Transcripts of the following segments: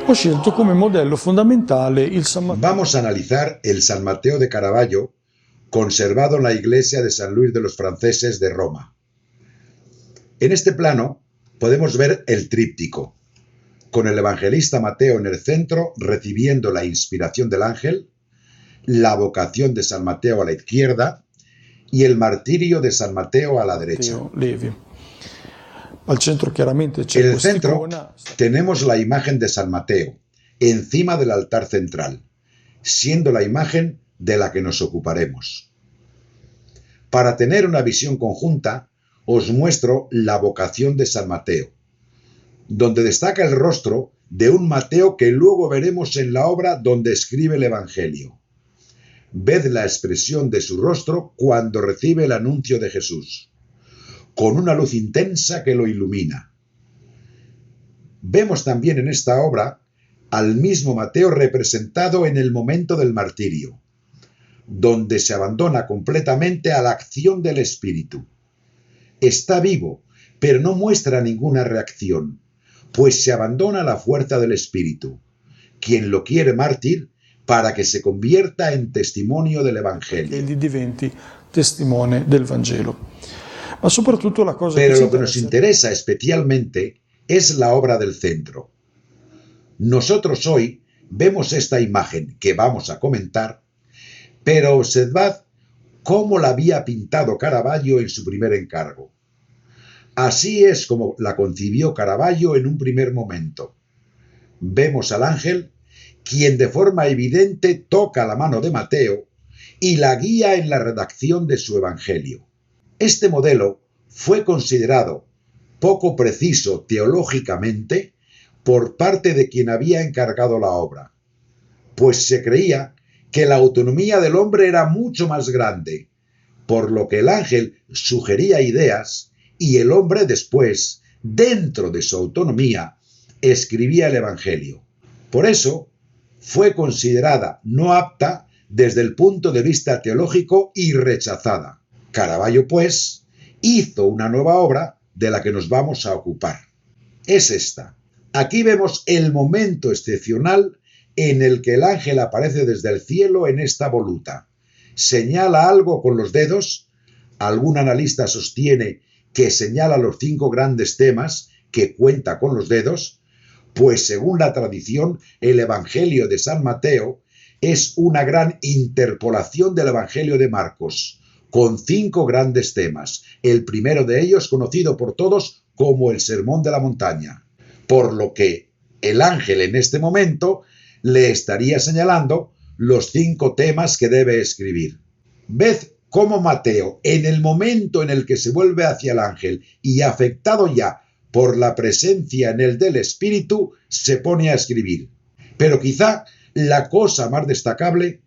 Ho scelto come modello fondamentale il San Matteo. Vamos a analizar el San Mateo de Caravaggio, conservado en la iglesia de San Luis de los Franceses de Roma. En este plano podemos ver el tríptico, con el evangelista Mateo en el centro recibiendo la inspiración del ángel, la vocación de San Mateo a la izquierda y el martirio de San Mateo a la derecha. Levi. Al centro chiaramente c'è En el questa centro icona. tenemos la imagen de San Mateo, encima del altar central, siendo la imagen de la que nos ocuparemos. Para tener una visión conjunta, os muestro la vocación de San Mateo, donde destaca el rostro de un Mateo que luego veremos en la obra donde escribe el Evangelio. Ved la expresión de su rostro cuando recibe el anuncio de Jesús, con una luz intensa que lo ilumina. Vemos también en esta obra al mismo Mateo representado en el momento del martirio, donde se abandona completamente a la acción del Espíritu. Está vivo, pero no muestra ninguna reacción, pues se abandona a la fuerza del Espíritu, quien lo quiere mártir para que se convierta en testimonio del Evangelio. Egli diventi testimone del Vangelo. Ma soprattutto la cosa Pero che lo que nos interesa especialmente es la obra del centro. Nosotros hoy vemos esta imagen que vamos a comentar, pero observad cómo la había pintado Caravaggio en su primer encargo. Así es como la concibió Caravaggio en un primer momento. Vemos al ángel, quien de forma evidente toca la mano de Mateo y la guía en la redacción de su evangelio. Este modelo fue considerado poco preciso teológicamente por parte de quien había encargado la obra, pues se creía que la autonomía del hombre era mucho más grande, por lo que el ángel sugería ideas y el hombre después, dentro de su autonomía, escribía el Evangelio. Por eso, fue considerada no apta desde el punto de vista teológico y rechazada. Caravaggio, pues, hizo una nueva obra de la que nos vamos a ocupar. Es esta. Aquí vemos el momento excepcional en el que el ángel aparece desde el cielo en esta voluta. Señala algo con los dedos. Algún analista sostiene que señala los 5 grandes temas que cuenta con los dedos, pues según la tradición, el Evangelio de San Mateo es una gran interpolación del Evangelio de Marcos, con 5 grandes temas, el primero de ellos conocido por todos como el Sermón de la Montaña, por lo que el ángel en este momento le estaría señalando los 5 temas que debe escribir. Ved cómo Mateo, en el momento en el que se vuelve hacia el ángel y afectado ya por la presencia en él del Espíritu, se pone a escribir. Pero quizá la cosa más destacable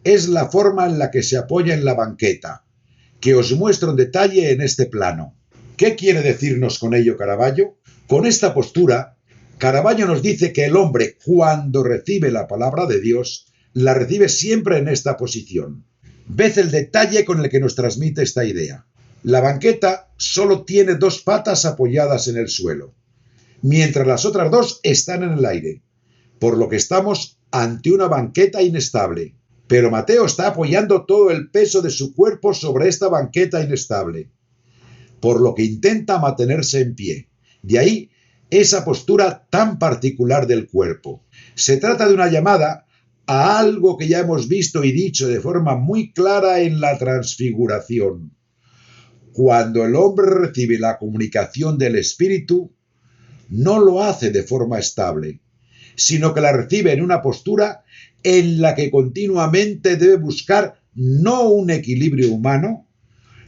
es la forma en la que se apoya en la banqueta, que os muestro en detalle en este plano. ¿Qué quiere decirnos con ello Caravaggio? Con esta postura, Caravaggio nos dice que el hombre, cuando recibe la palabra de Dios, la recibe siempre en esta posición. Ved el detalle con el que nos transmite esta idea. La banqueta solo tiene 2 patas apoyadas en el suelo, mientras las otras 2 están en el aire, por lo que estamos ante una banqueta inestable. Pero Mateo está apoyando todo el peso de su cuerpo sobre esta banqueta inestable, por lo que intenta mantenerse en pie. De ahí esa postura tan particular del cuerpo. Se trata de una llamada a algo que ya hemos visto y dicho de forma muy clara en la transfiguración. Cuando el hombre recibe la comunicación del Espíritu, no lo hace de forma estable, sino que la recibe en una postura en la que continuamente debe buscar no un equilibrio humano,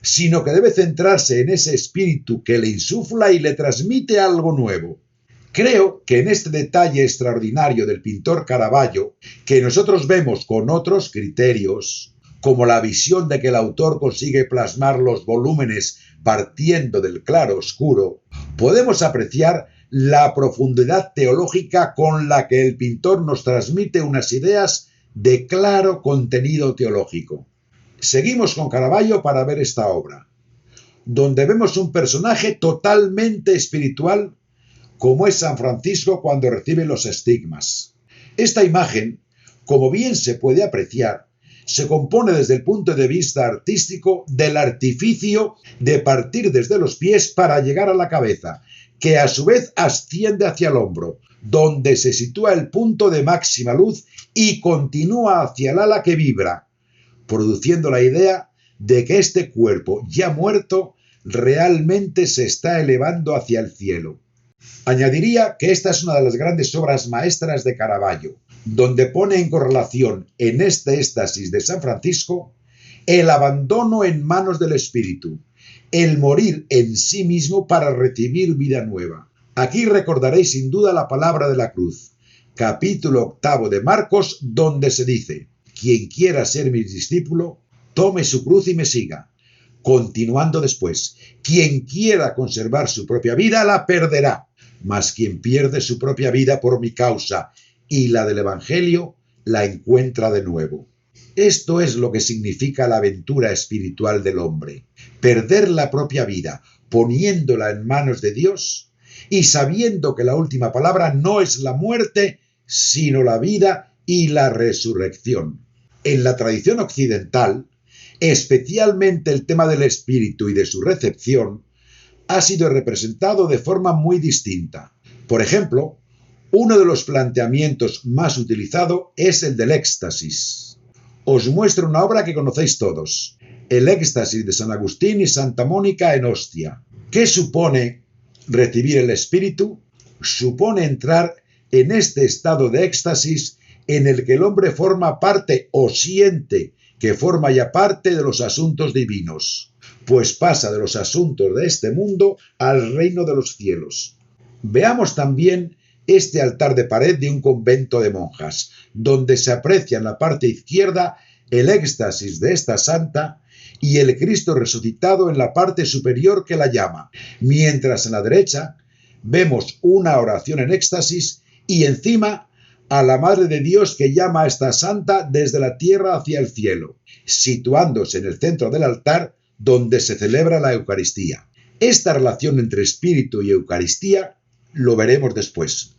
sino que debe centrarse en ese espíritu que le insufla y le transmite algo nuevo. Creo que en este detalle extraordinario del pintor Caravaggio, que nosotros vemos con otros criterios, como la visión de que el autor consigue plasmar los volúmenes partiendo del claro oscuro, podemos apreciar la profundidad teológica con la que el pintor nos transmite unas ideas de claro contenido teológico. Seguimos con Caravaggio para ver esta obra, donde vemos un personaje totalmente espiritual como es San Francisco cuando recibe los estigmas. Esta imagen, como bien se puede apreciar, se compone desde el punto de vista artístico del artificio de partir desde los pies para llegar a la cabeza, que a su vez asciende hacia el hombro, donde se sitúa el punto de máxima luz y continúa hacia el ala que vibra, produciendo la idea de que este cuerpo ya muerto realmente se está elevando hacia el cielo. Añadiría que esta es una de las grandes obras maestras de Caravaggio, donde pone en correlación en este éxtasis de San Francisco el abandono en manos del espíritu, el morir en sí mismo para recibir vida nueva. Aquí recordaréis sin duda la palabra de la cruz, capítulo 8 de Marcos, donde se dice: quien quiera ser mi discípulo, tome su cruz y me siga. Continuando después: quien quiera conservar su propia vida, la perderá, mas quien pierde su propia vida por mi causa y la del Evangelio, la encuentra de nuevo. Esto es lo que significa la aventura espiritual del hombre: perder la propia vida, poniéndola en manos de Dios y sabiendo que la última palabra no es la muerte, sino la vida y la resurrección. En la tradición occidental, especialmente el tema del espíritu y de su recepción, ha sido representado de forma muy distinta. Por ejemplo, uno de los planteamientos más utilizado es el del éxtasis. Os muestro una obra que conocéis todos, el éxtasis de San Agustín y Santa Mónica en Ostia. ¿Qué supone recibir el espíritu? Supone entrar en este estado de éxtasis en el que el hombre forma parte o siente que forma ya parte de los asuntos divinos, pues pasa de los asuntos de este mundo al reino de los cielos. Veamos también este altar de pared de un convento de monjas, donde se aprecia en la parte izquierda el éxtasis de esta santa y el Cristo resucitado en la parte superior que la llama, mientras en la derecha vemos una oración en éxtasis y encima a la Madre de Dios que llama a esta santa desde la tierra hacia el cielo, situándose en el centro del altar donde se celebra la Eucaristía. Esta relación entre espíritu y Eucaristía lo veremos después.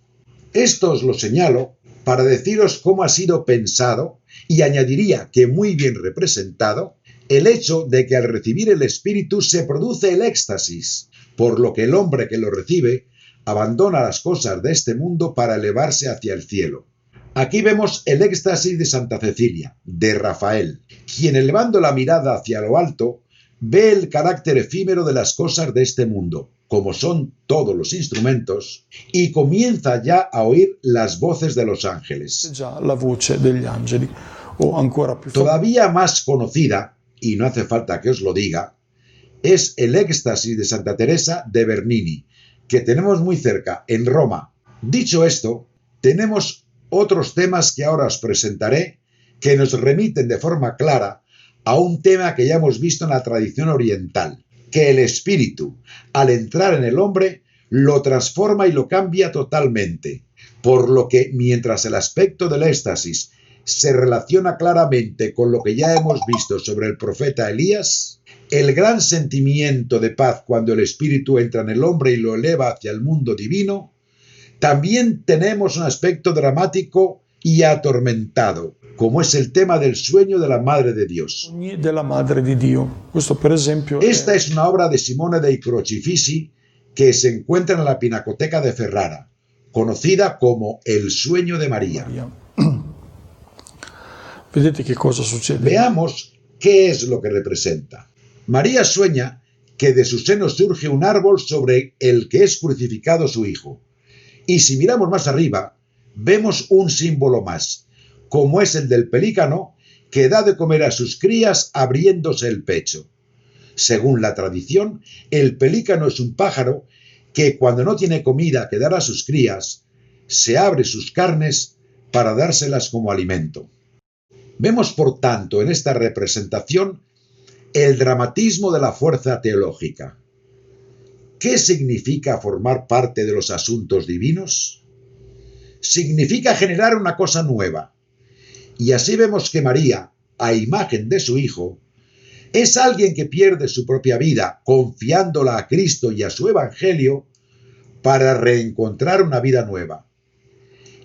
Esto os lo señalo para deciros cómo ha sido pensado, y añadiría que muy bien representado, el hecho de que al recibir el espíritu se produce el éxtasis, por lo que el hombre que lo recibe abandona las cosas de este mundo para elevarse hacia el cielo. Aquí vemos el éxtasis de Santa Cecilia, de Rafael, quien elevando la mirada hacia lo alto, ve el carácter efímero de las cosas de este mundo, como son todos los instrumentos, y comienza ya a oír las voces de los ángeles. Già la voce degli angeli, o ancora più Todavía más conocida, y no hace falta que os lo diga, es el éxtasis de Santa Teresa de Bernini, que tenemos muy cerca, en Roma. Dicho esto, tenemos otros temas que ahora os presentaré que nos remiten de forma clara a un tema que ya hemos visto en la tradición oriental, que el espíritu, al entrar en el hombre, lo transforma y lo cambia totalmente, por lo que mientras el aspecto del éxtasis se relaciona claramente con lo que ya hemos visto sobre el profeta Elías, el gran sentimiento de paz cuando el espíritu entra en el hombre y lo eleva hacia el mundo divino, también tenemos un aspecto dramático y atormentado, como es el tema del sueño de la Madre de Dios. de la Madre di Dio. Questo, per esempio, Esta es una obra de Simone dei Crocifissi que se encuentra en la Pinacoteca de Ferrara, conocida como El sueño de María. Vedete che cosa succede? Veamos qué es lo que representa. María sueña que de su seno surge un árbol sobre el que es crucificado su hijo. Y si miramos más arriba, vemos un símbolo más, como es el del pelícano que da de comer a sus crías abriéndose el pecho. Según la tradición, el pelícano es un pájaro que cuando no tiene comida que dar a sus crías, se abre sus carnes para dárselas como alimento. Vemos, por tanto, en esta representación el dramatismo de la fuerza teológica. ¿Qué significa formar parte de los asuntos divinos? Significa generar una cosa nueva. Y así vemos que María, a imagen de su Hijo, es alguien que pierde su propia vida confiándola a Cristo y a su Evangelio para reencontrar una vida nueva.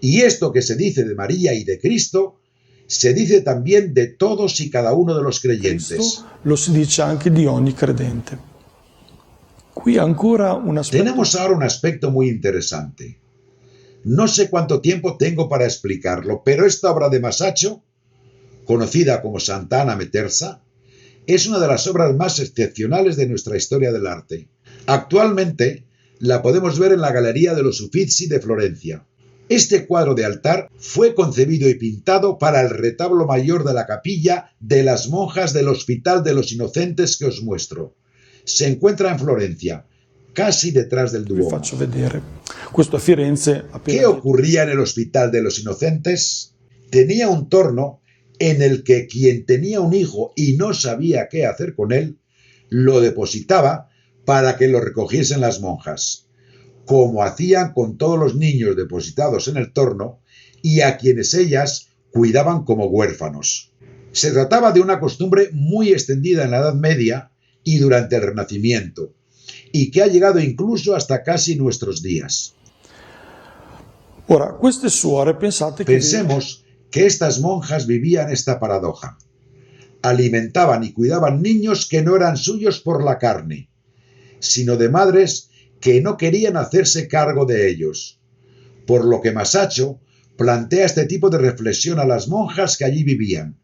Y esto que se dice de María y de Cristo, se dice también de todos y cada uno de los creyentes. Cristo lo si dice anche di ogni credente. Qui ancora un aspetto. Tenemos ahora un aspecto muy interesante. No sé cuánto tiempo tengo para explicarlo, pero esta obra de Masaccio, conocida como Santa Anna Metersa, es una de las obras más excepcionales de nuestra historia del arte. Actualmente la podemos ver en la Galería de los Uffizi de Florencia. Este cuadro de altar fue concebido y pintado para el retablo mayor de la capilla de las monjas del Hospital de los Inocentes que os muestro. Se encuentra en Florencia, casi detrás del Vi Duomo. faccio vedere. Questo a Firenze. ¿Qué ocurría en el Hospital de los Inocentes? Tenía un torno en el que quien tenía un hijo y no sabía qué hacer con él, lo depositaba para que lo recogiesen las monjas, como hacían con todos los niños depositados en el torno y a quienes ellas cuidaban como huérfanos. Se trataba de una costumbre muy extendida en la Edad Media y durante el Renacimiento, y que ha llegado incluso hasta casi nuestros días. Ora, queste suore, pensate che Pensemos que estas monjas vivían esta paradoja. Alimentaban y cuidaban niños que no eran suyos por la carne, sino de madres que no querían hacerse cargo de ellos. Por lo que Masaccio plantea este tipo de reflexión a las monjas que allí vivían.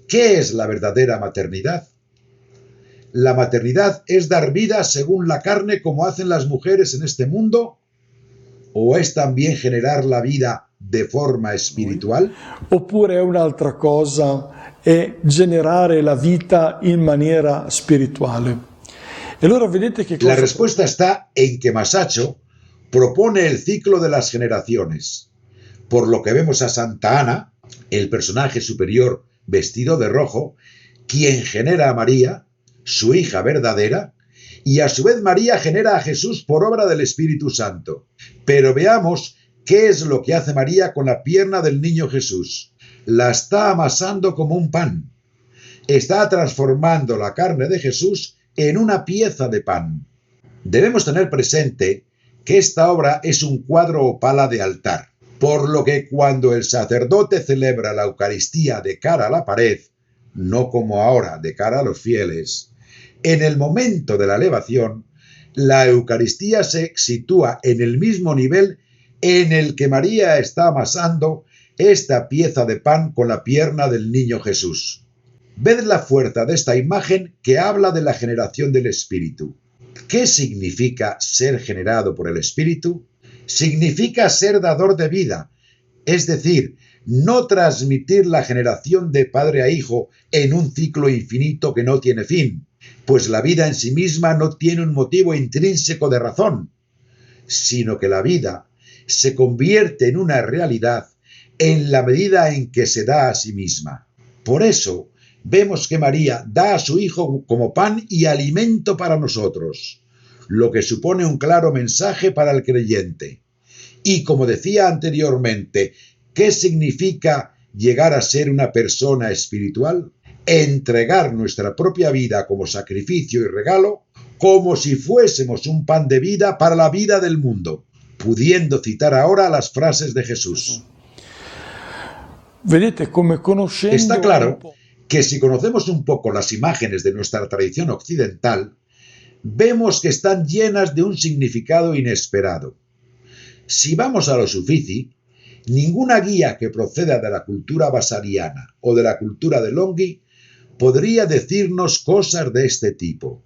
¿Qué es la verdadera maternidad? ¿La maternidad es dar vida según la carne como hacen las mujeres en este mundo? ¿O es también generar la vida de forma espiritual? Oppure è un'altra cosa, è generare la vita in maniera spirituale. E allora vedete che La cosa. respuesta está en que Masaccio propone el ciclo de las generaciones, por lo que vemos a Santa Ana, el personaje superior vestido de rojo, quien genera a María, su hija verdadera, y a su vez María genera a Jesús por obra del Espíritu Santo. Pero veamos qué es lo que hace María con la pierna del niño Jesús. La está amasando como un pan. Está transformando la carne de Jesús en una pieza de pan. Debemos tener presente que esta obra es un cuadro o pala de altar, por lo que cuando el sacerdote celebra la Eucaristía de cara a la pared, no como ahora de cara a los fieles, en el momento de la elevación, la Eucaristía se sitúa en el mismo nivel en el que María está amasando esta pieza de pan con la pierna del niño Jesús. Ved la fuerza de esta imagen que habla de la generación del Espíritu. ¿Qué significa ser generado por el Espíritu? Significa ser dador de vida, es decir, no transmitir la generación de padre a hijo en un ciclo infinito que no tiene fin, pues la vida en sí misma no tiene un motivo intrínseco de razón, sino que la vida se convierte en una realidad en la medida en que se da a sí misma. Por eso vemos que María da a su hijo como pan y alimento para nosotros, lo que supone un claro mensaje para el creyente. Y como decía anteriormente, ¿qué significa llegar a ser una persona espiritual? Entregar nuestra propia vida como sacrificio y regalo, como si fuésemos un pan de vida para la vida del mundo, pudiendo citar ahora las frases de Jesús. Vedete come conoscendo. Está claro que si conocemos un poco las imágenes de nuestra tradición occidental, vemos que están llenas de un significado inesperado. Si vamos a los Uffizi, ninguna guía que proceda de la cultura vasariana o de la cultura de Longhi podría decirnos cosas de este tipo,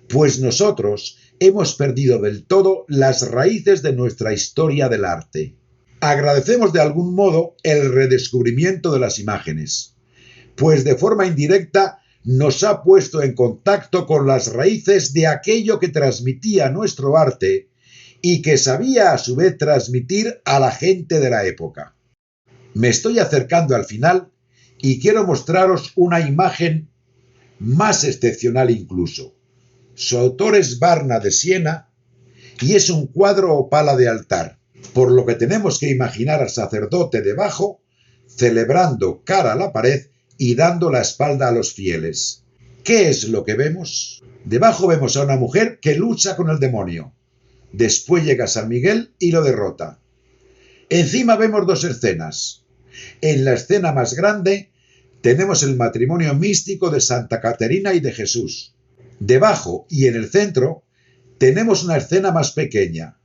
pues nosotros hemos perdido del todo las raíces de nuestra historia del arte. Agradecemos de algún modo el redescubrimiento de las imágenes, pues de forma indirecta nos ha puesto en contacto con las raíces de aquello que transmitía nuestro arte y que sabía a su vez transmitir a la gente de la época. Me estoy acercando al final y quiero mostraros una imagen más excepcional incluso. Su autor es Barna de Siena y es un cuadro o pala de altar, por lo que tenemos que imaginar al sacerdote debajo, celebrando cara a la pared y dando la espalda a los fieles. ¿Qué es lo que vemos? Debajo vemos a una mujer que lucha con el demonio. Después llega San Miguel y lo derrota. Encima vemos dos escenas. En la escena más grande tenemos el matrimonio místico de Santa Caterina y de Jesús. Debajo y en el centro tenemos una escena más pequeña,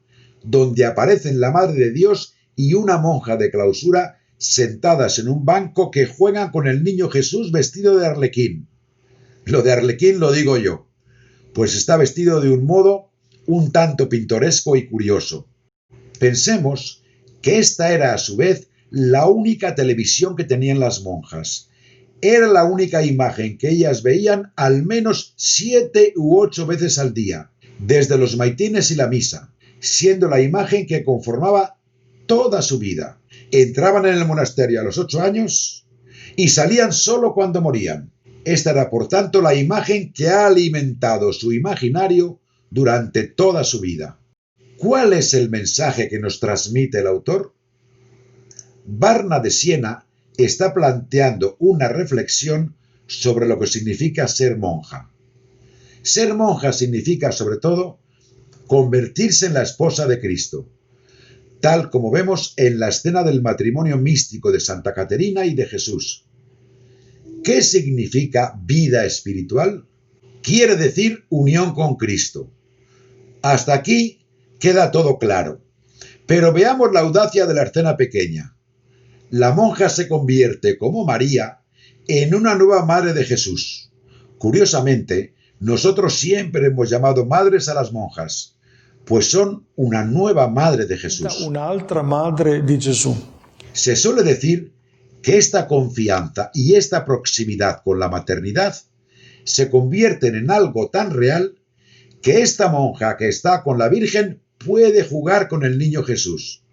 donde aparecen la Madre de Dios y una monja de clausura sentadas en un banco que juegan con el niño Jesús vestido de arlequín. Lo de arlequín lo digo yo, pues está vestido de un modo un tanto pintoresco y curioso. Pensemos que esta era a su vez la única televisión que tenían las monjas. Era la única imagen que ellas veían al menos 7 u 8 veces al día, desde los maitines y la misa, siendo la imagen que conformaba toda su vida. Entraban en el monasterio a los 8 años y salían solo cuando morían. Esta era, por tanto, la imagen que ha alimentado su imaginario durante toda su vida. ¿Cuál es el mensaje que nos transmite el autor? Barna de Siena está planteando una reflexión sobre lo que significa ser monja. Ser monja significa, sobre todo, convertirse en la esposa de Cristo, tal como vemos en la escena del matrimonio místico de Santa Caterina y de Jesús. ¿Qué significa vida espiritual? Quiere decir unión con Cristo. Hasta aquí queda todo claro, pero veamos la audacia de la escena pequeña. La monja se convierte, como María, en una nueva madre de Jesús. Curiosamente, nosotros siempre hemos llamado madres a las monjas, pues son una nueva madre de Jesús. Un'altra madre di Gesù. Se suele decir que esta confianza y esta proximidad con la maternidad se convierten en algo tan real que esta monja que está con la Virgen puede jugar con el niño Jesús.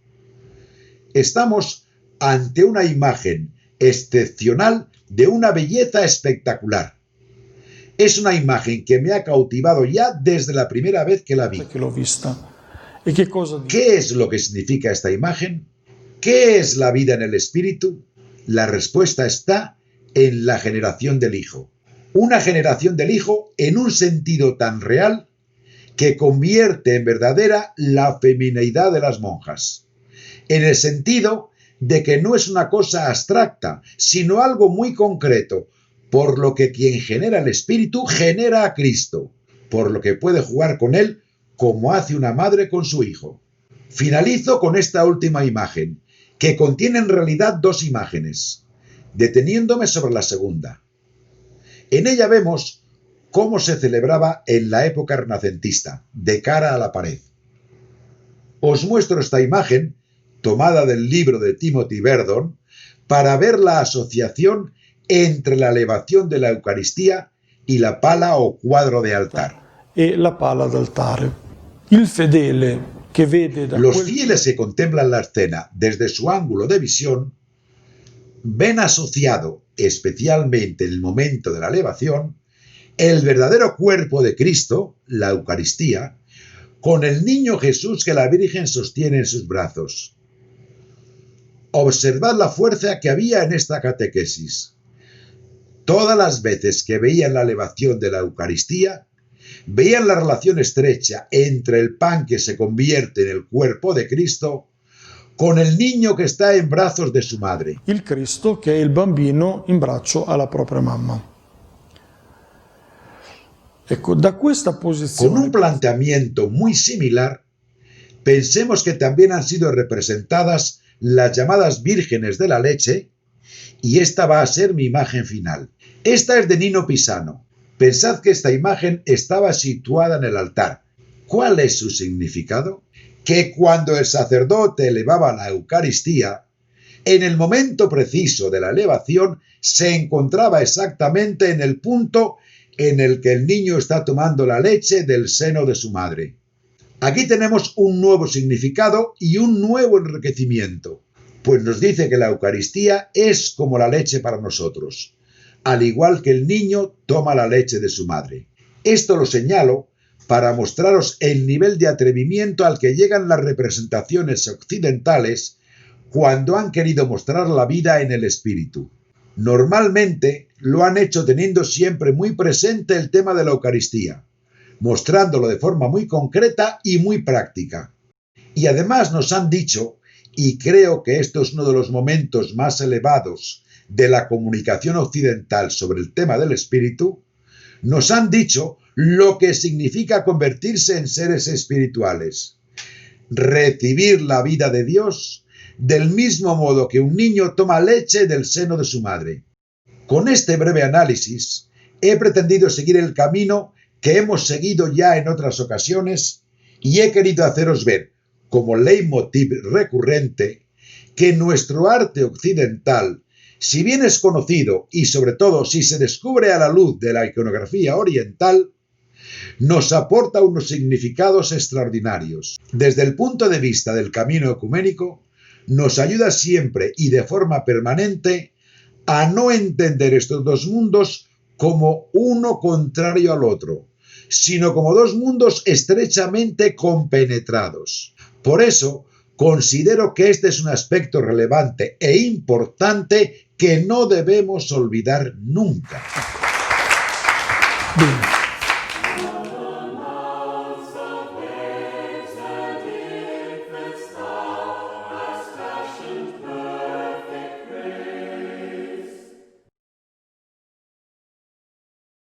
Estamos ante una imagen excepcional de una belleza espectacular. Es una imagen que me ha cautivado ya desde la primera vez que la vi. ¿Qué es lo que significa esta imagen? ¿Qué es la vida en el Espíritu? La respuesta está en la generación del Hijo. Una generación del Hijo en un sentido tan real que convierte en verdadera la femineidad de las monjas. En el sentido de que no es una cosa abstracta, sino algo muy concreto, por lo que quien genera el Espíritu genera a Cristo, por lo que puede jugar con él como hace una madre con su hijo. Finalizo con esta última imagen, que contiene en realidad dos imágenes, deteniéndome sobre la segunda. En ella vemos cómo se celebraba en la época renacentista, de cara a la pared. Os muestro esta imagen, tomada del libro de Timothy Verdon, para ver la asociación entre la elevación de la Eucaristía y la pala o cuadro de altar. La pala d'altare. Il fedele che vede da Los fieles que contemplan la escena desde su ángulo de visión ven asociado, especialmente en el momento de la elevación, el verdadero cuerpo de Cristo, la Eucaristía, con el niño Jesús que la Virgen sostiene en sus brazos. Observad la fuerza que había en esta catequesis. Todas las veces que veían la elevación de la Eucaristía, veían la relación estrecha entre el pan que se convierte en el cuerpo de Cristo con el niño que está en brazos de su madre. Il Cristo che è il bambino in braccio alla propria mamma. Ecco, da questa posizione... Con un planteamiento muy similar, pensemos que también han sido representadas las llamadas vírgenes de la leche, y esta va a ser mi imagen final. Esta es de Nino Pisano. Pensad que esta imagen estaba situada en el altar. ¿Cuál es su significado? Que cuando el sacerdote elevaba la Eucaristía, en el momento preciso de la elevación se encontraba exactamente en el punto en el que el niño está tomando la leche del seno de su madre. Aquí tenemos un nuevo significado y un nuevo enriquecimiento, pues nos dice que la Eucaristía es como la leche para nosotros, al igual que el niño toma la leche de su madre. Esto lo señalo para mostraros el nivel de atrevimiento al que llegan las representaciones occidentales cuando han querido mostrar la vida en el espíritu. Normalmente lo han hecho teniendo siempre muy presente el tema de la Eucaristía, mostrándolo de forma muy concreta y muy práctica. Y además nos han dicho, y creo que esto es uno de los momentos más elevados de la comunicación occidental sobre el tema del espíritu, nos han dicho lo que significa convertirse en seres espirituales. Recibir la vida de Dios del mismo modo que un niño toma leche del seno de su madre. Con este breve análisis he pretendido seguir el camino que hemos seguido ya en otras ocasiones y he querido haceros ver, como leitmotiv recurrente, que nuestro arte occidental, si bien es conocido y sobre todo si se descubre a la luz de la iconografía oriental, nos aporta unos significados extraordinarios. Desde el punto de vista del camino ecuménico, nos ayuda siempre y de forma permanente a no entender estos dos mundos como uno contrario al otro, sino como dos mundos estrechamente compenetrados. Por eso, considero que este es un aspecto relevante e importante que no debemos olvidar nunca. Bene.